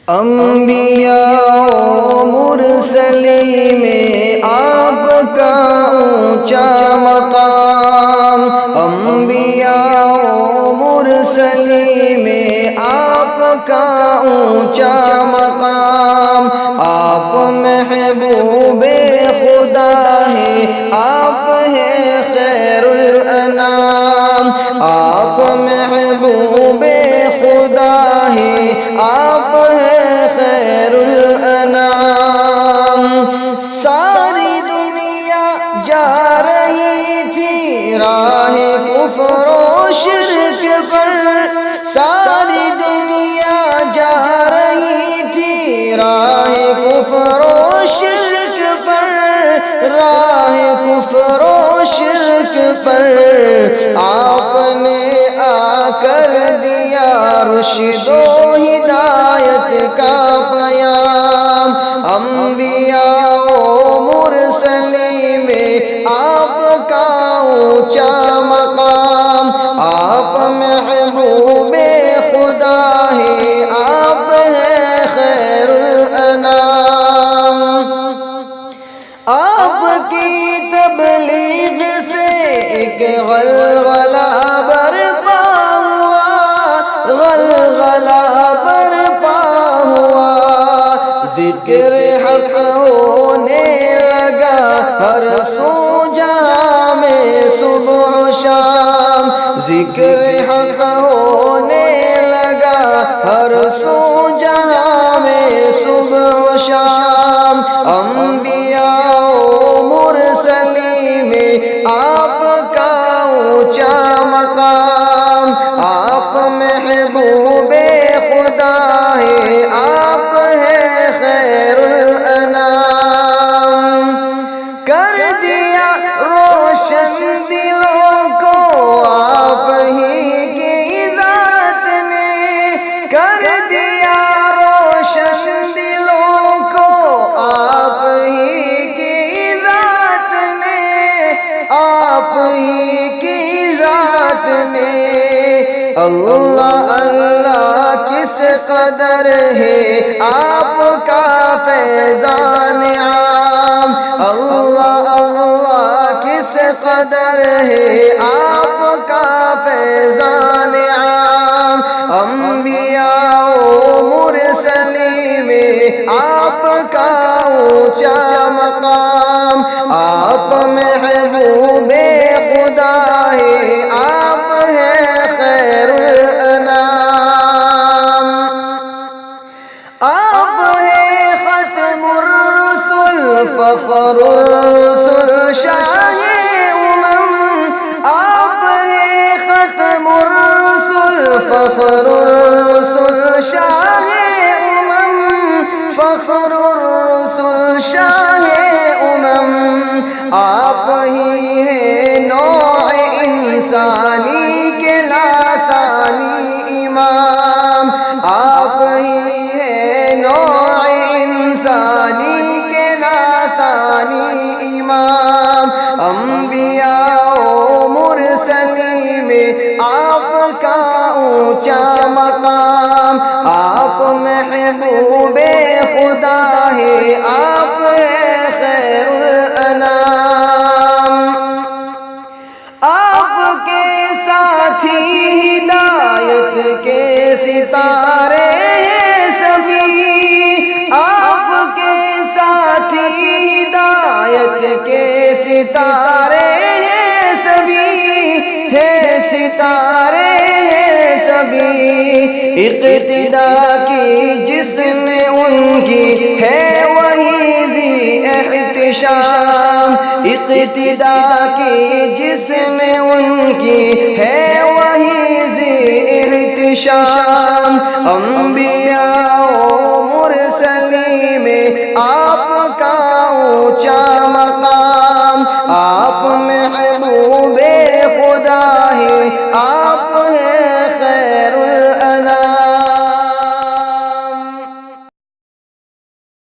انبیاء و مرسلی میں آپ کا اونچا مقام، انبیاء و مرسلی میں آپ کا اونچا مقام، آپ محبوب خدا ہیں، آپ ہیں خیر الانام، آپ محبوب خدا ہیں، آپ ہیں خیر الانام۔ ساری دنیا جا رہی تھی راہ کفر و شرک پر، ساری دنیا جا رہی تھی راہ کفر و شرک پر، راہ کفر و شرک پر، آپ نے آ کر دیا رشد و ہدایت کا پیام۔ انبیاء و مرسلی میں آپ کا اونچا مقام، آپ محبوب خدا ہیں، آپ ہیں خیر الانام۔ آپ کی تبلیغ سے ایک غلغلہ برپا ہوا، غلغلہ برپا ہوا، ذکر حق ہونے لگا ہر سو جہاں میں صبح و شام، ذکر حق ہونے لگا ہر سو جہاں میں صبح و شام۔ انبیاء و مرسلی میں آپ کا اونچا مقام، آپ محبوب خدا ہیں، آپ ہیں خیر الانام۔ کر دیا روشن دلوں کو آپ ہی کی ذات نے، کر دیا روشن دلوں کو آپ ہی کی ذات نے، آپ ہی کی ذات نے۔ اللہ اللہ کس قدر ہے آپ کا فیضان عام، اللہ اللہ کس قدر ہے آپ کا فیضان عام۔ انبیاء و مرسلی میں آپ کا اونچا مقام، آپ محبوب خدا ہیں، آپ ہیں خیر الانام۔ آپ ہیں ختم الرسل فخر الرسل شاہ امم، آپ ہیں ختم الرسل فخر الرسل شاہ امم، فخر الرسل شاہ امم، آپ ہی ہیں نوع انسانی کے لاثانی امام، آپ ہی ہیں نوع انسانی کے لاثانی امام۔ انبیاء و مرسلی میں آپ کا اونچا مقام، آپ محبوب خدا ہیں، آپ ہیں خیر الانام۔ آپ کے ساتھی ہدایت کے ستارے ہیں سبھی، آپ کے ساتھی ہدایت کے ستارے ہیں سبھی، ہیں ستارے ہیں سبھی۔ اقتدا کی جس نے ان کی ہے وہی ذی احتشام، اقتدا کی جس نے ان کی ہے وہی ذی احتشام۔ انبیاء